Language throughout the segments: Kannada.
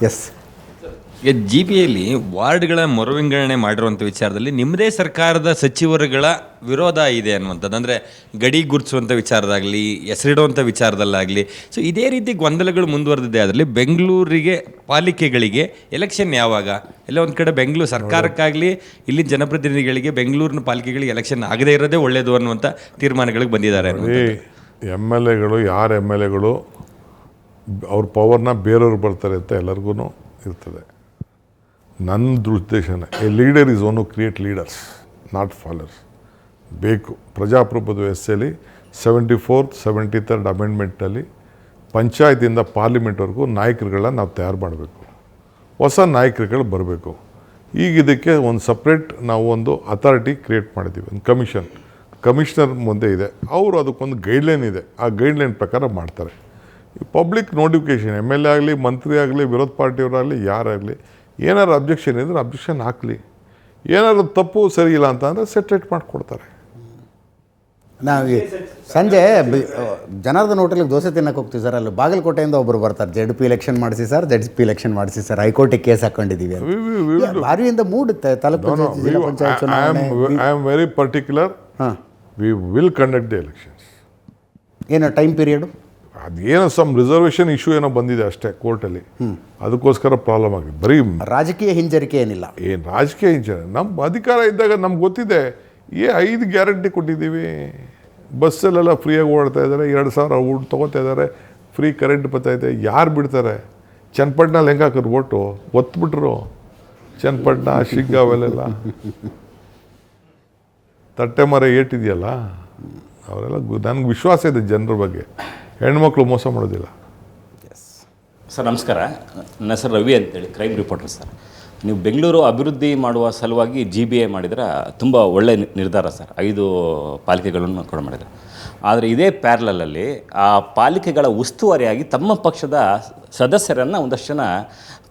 ಎಸ್. ಈಗ GPಯಲ್ಲಿ ವಾರ್ಡ್ಗಳ ಮರುವಿಂಗಡಣೆ ಮಾಡಿರುವಂಥ ವಿಚಾರದಲ್ಲಿ ನಿಮ್ಮದೇ ಸರ್ಕಾರದ ಸಚಿವರುಗಳ ವಿರೋಧ ಇದೆ ಅನ್ನುವಂಥದ್ದು, ಅಂದರೆ ಗಡಿ ಗುರುತಿಸುವಂಥ ವಿಚಾರದಾಗಲಿ, ಹೆಸರಿಡುವಂಥ ವಿಚಾರದಲ್ಲಾಗಲಿ. ಸೊ ಇದೇ ರೀತಿ ಗೊಂದಲಗಳು ಮುಂದುವರೆದಿದೆ. ಅದರಲ್ಲಿ ಬೆಂಗಳೂರಿಗೆ ಪಾಲಿಕೆಗಳಿಗೆ ಎಲೆಕ್ಷನ್ ಯಾವಾಗ? ಎಲ್ಲ ಒಂದು ಕಡೆ ಬೆಂಗಳೂರು ಸರ್ಕಾರಕ್ಕಾಗಲಿ ಇಲ್ಲಿನ ಜನಪ್ರತಿನಿಧಿಗಳಿಗೆ ಬೆಂಗಳೂರಿನ ಪಾಲಿಕೆಗಳಿಗೆ ಎಲೆಕ್ಷನ್ ಆಗದೇ ಇರೋದೇ ಒಳ್ಳೆಯದು ಅನ್ನುವಂಥ ತೀರ್ಮಾನಗಳಿಗೆ ಬಂದಿದ್ದಾರೆ. MLAಗಳು ಯಾರು MLAಗಳು ಅವ್ರ ಪವರ್ನ ಬೇರೆಯವ್ರು ಬರ್ತಾರೆ ಅಂತ ಎಲ್ಲರಿಗೂ ಇರ್ತದೆ. ನನ್ನ ಉದ್ದೇಶನೇ a leader is one who create leaders, not followers. ಬೇಕು ಪ್ರಜಾಪ್ರಭುತ್ವ ವ್ಯವಸ್ಥೆಯಲ್ಲಿ 74th 73rd ಅಮೆಂಡ್ಮೆಂಟಲ್ಲಿ ಪಂಚಾಯತಿಂದ ಪಾರ್ಲಿಮೆಂಟ್ವರೆಗೂ ನಾಯಕರುಗಳನ್ನ ನಾವು ತಯಾರು ಮಾಡಬೇಕು, ಹೊಸ ನಾಯಕರುಗಳು ಬರಬೇಕು. ಈಗ ಇದಕ್ಕೆ ಒಂದು ಸಪ್ರೇಟ್ ನಾವು ಒಂದು ಅಥಾರಿಟಿ ಕ್ರಿಯೇಟ್ ಮಾಡಿದ್ದೀವಿ, ಒಂದು ಕಮಿಷನರ್ ಮುಂದೆ ಇದೆ, ಅವರು ಅದಕ್ಕೊಂದು ಗೈಡ್ಲೈನ್ ಇದೆ, ಆ ಗೈಡ್ಲೈನ್ ಪ್ರಕಾರ ಮಾಡ್ತಾರೆ. ಪಬ್ಲಿಕ್ ನೋಟಿಫಿಕೇಷನ್ MLA ಆಗಲಿ, ಮಂತ್ರಿ ಆಗಲಿ, ವಿರೋಧ ಪಾರ್ಟಿಯವರಾಗಲಿ, ಯಾರಾಗಲಿ ಏನಾದ್ರು ಅಬ್ಜೆಕ್ಷನ್ ಇದ್ರೆ ಅಬ್ಜೆಕ್ಷನ್ ಹಾಕಲಿ, ಏನಾದ್ರು ತಪ್ಪು ಸರಿ ಇಲ್ಲ ಅಂತ ಅಂದರೆ ಸೆಟ್ರೇಟ್ ಮಾಡಿಕೊಡ್ತಾರೆ. ನಾವು ಸಂಜೆ ಜನಾರ್ದನ್ ಹೋಟೆಲ್ಗೆ ದೋಸೆ ತಿನ್ನಕ್ಕೆ ಹೋಗ್ತೀವಿ ಸರ್, ಅಲ್ಲಿ ಬಾಗಲಕೋಟೆಯಿಂದ ಒಬ್ಬರು ಬರ್ತಾರೆ, ZP ಎಲೆಕ್ಷನ್ ಮಾಡಿಸಿ ಸರ್, ZP ಎಲೆಕ್ಷನ್ ಮಾಡಿಸಿ ಸರ್, ಹೈಕೋರ್ಟಿಗೆ ಕೇಸ್ ಹಾಕ್ಕೊಂಡಿದ್ದೀವಿ ಅಂತ. ಬಾರಿಯಿಂದ ಮೂಡುತ್ತೆ ತಾಲೂಕು ಜಿಲ್ಲಾ ಪಂಚಾಯತ್ ಚುನಾವಣೆ. I am very particular. We will conduct the elections. ಏನೋ ಟೈಮ್ ಪೀರಿಯಡು ಅದೇನೋ ಸಮ್ ರಿಸರ್ವೇಷನ್ ಇಶ್ಯೂ ಏನೋ ಬಂದಿದೆ ಅಷ್ಟೇ ಕೋರ್ಟಲ್ಲಿ, ಅದಕ್ಕೋಸ್ಕರ ಪ್ರಾಬ್ಲಮ್ ಆಗಿದೆ. ಬರೀ ರಾಜಕೀಯ ಹಿಂಜರಿಕೆ ಏನಿಲ್ಲ. ಏನು ರಾಜಕೀಯ ಹಿಂಜರಿಕೆ? ನಮ್ಮ ಅಧಿಕಾರ ಇದ್ದಾಗ ನಮ್ಗೆ ಗೊತ್ತಿದೆ, 5 ಗ್ಯಾರಂಟಿ ಕೊಟ್ಟಿದ್ದೀವಿ. ಬಸ್ಸಲ್ಲೆಲ್ಲ ಫ್ರೀಯಾಗಿ ಓಡ್ತಾ ಇದ್ದಾರೆ, 2,000 ಊಟ ತೊಗೋತಾ ಇದ್ದಾರೆ, ಫ್ರೀ ಕರೆಂಟ್ ಬರ್ತಾಯಿದೆ. ಯಾರು ಬಿಡ್ತಾರೆ? ಚನ್ನಪಟ್ಟಣಲ್ಲಿ ಹೆಂಗೆ ಹಾಕಿದ್ರು ಓಟು ಒತ್ಬಿಟ್ರು. ಚನ್ನಪಟ್ಟಣ, ಶಿಗ್ಗಾವೆಲ್ಲ ತಟ್ಟೆ ಮರ ಏಟಿದೆಯಲ್ಲ, ಅವರೆಲ್ಲ ನನಗೆ ವಿಶ್ವಾಸ ಇದೆ ಜನರ ಬಗ್ಗೆ. ಹೆಣ್ಮಕ್ಳು ಮೋಸ ಮಾಡೋದಿಲ್ಲ. ಸರ್ ನಮಸ್ಕಾರ, ನನ್ನ ಹೆಸರು ರವಿ ಅಂತೇಳಿ, ಕ್ರೈಮ್ ರಿಪೋರ್ಟರ್ ಸರ್. ನೀವು ಬೆಂಗಳೂರು ಅಭಿವೃದ್ಧಿ ಮಾಡುವ ಸಲುವಾಗಿ GBA ಮಾಡಿದ್ರೆ ತುಂಬ ಒಳ್ಳೆಯ ನಿರ್ಧಾರ ಸರ್. 5 ಪಾಲಿಕೆಗಳನ್ನು ಕೂಡ ಮಾಡಿದ್ದಾರೆ. ಆದರೆ ಇದೇ ಪ್ಯಾರಲಲ್ಲಿ ಆ ಪಾಲಿಕೆಗಳ ಉಸ್ತುವಾರಿಯಾಗಿ ತಮ್ಮ ಪಕ್ಷದ ಸದಸ್ಯರನ್ನು ಒಂದಷ್ಟು ಜನ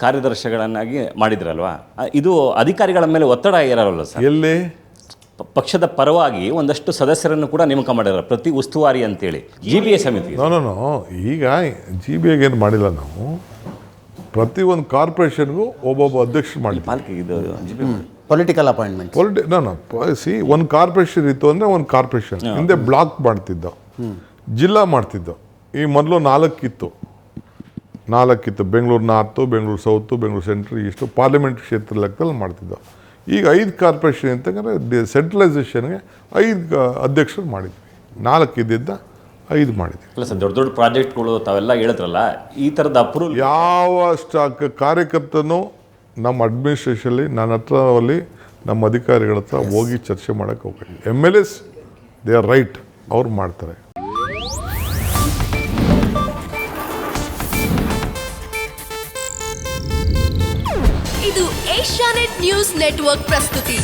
ಕಾರ್ಯದರ್ಶಿಗಳನ್ನಾಗಿ ಮಾಡಿದ್ರಲ್ವ, ಇದು ಅಧಿಕಾರಿಗಳ ಮೇಲೆ ಒತ್ತಡ ಇರಲ್ಲ ಸರ್? ಎಲ್ಲಿ ಪಕ್ಷದ ಪರವಾಗಿ ಒಂದಷ್ಟು ಸದಸ್ಯರನ್ನು ಕೂಡ ನೇಮಕ ಮಾಡಿದ್ದಾರೆ, ಪ್ರತಿ ಉಸ್ತುವಾರಿ ಅಂತೇಳಿ GBA ಸಮಿತಿ. ನೋ ಈಗ GBA ಏನು ಮಾಡಿಲ್ಲ ನಾವು. ಪ್ರತಿಯೊಂದು ಕಾರ್ಪೊರೇಷನ್ಗೂ ಒಬ್ಬೊಬ್ಬ ಅಧ್ಯಕ್ಷರು ಮಾಡಿ ಪಾಲಿಕೆ ಇದು ಪೊಲಿಟಿಕಲ್ ಅಪಾಯಿಂಟ್ಮೆಂಟ್. ಒಂದು ಕಾರ್ಪೊರೇಷನ್ ಇತ್ತು ಅಂದರೆ ಒಂದು ಕಾರ್ಪೊರೇಷನ್ ಹಿಂದೆ ಬ್ಲಾಕ್ ಮಾಡ್ತಿದ್ದೋ, ಜಿಲ್ಲಾ ಮಾಡ್ತಿದ್ದೋ. ಈ ಮೊದಲು 4 ಇತ್ತು. Bengaluru north, Bengaluru south, Bengaluru central, ಇಷ್ಟು ಪಾರ್ಲಿಮೆಂಟ್ ಕ್ಷೇತ್ರ ಲೆಕ್ಕದಲ್ಲಿ ಮಾಡ್ತಿದ್ದೋ. ಈಗ 5 ಕಾರ್ಪೊರೇಷನ್ ಅಂತಂದರೆ ಸೆಂಟ್ರಲೈಸೇಷನ್ಗೆ 5 ಅಧ್ಯಕ್ಷರು ಮಾಡಿದ್ವಿ. 4 ಇದ್ದಿದ್ದ 5 ಮಾಡಿದ್ವಿ. ಅಲ್ಲ ಸರ್, ದೊಡ್ಡ ದೊಡ್ಡ ಪ್ರಾಜೆಕ್ಟ್ಗಳು ತಾವೆಲ್ಲ ಹೇಳಿದ್ರಲ್ಲ, ಈ ಥರದ ಅಪ್ರೂವಲ್ ಯಾವ ಕಾರ್ಯಕರ್ತನೂ ನಮ್ಮ ಅಡ್ಮಿನಿಸ್ಟ್ರೇಷನಲ್ಲಿ ನನ್ನ ಹತ್ರದಲ್ಲಿ ನಮ್ಮ ಅಧಿಕಾರಿಗಳ ಹತ್ರ ಹೋಗಿ ಚರ್ಚೆ ಮಾಡೋಕ್ಕೆ ಹೋಗ್ಬೇಕು. MLAs ದೇ ಆರ್ ರೈಟ್, ಅವ್ರು ಮಾಡ್ತಾರೆ. ಇದು ಏಷ್ಯಾನೆಟ್ ನ್ಯೂಸ್ ನೆಟ್ವರ್ಕ್ ಪ್ರಸ್ತುತಿ.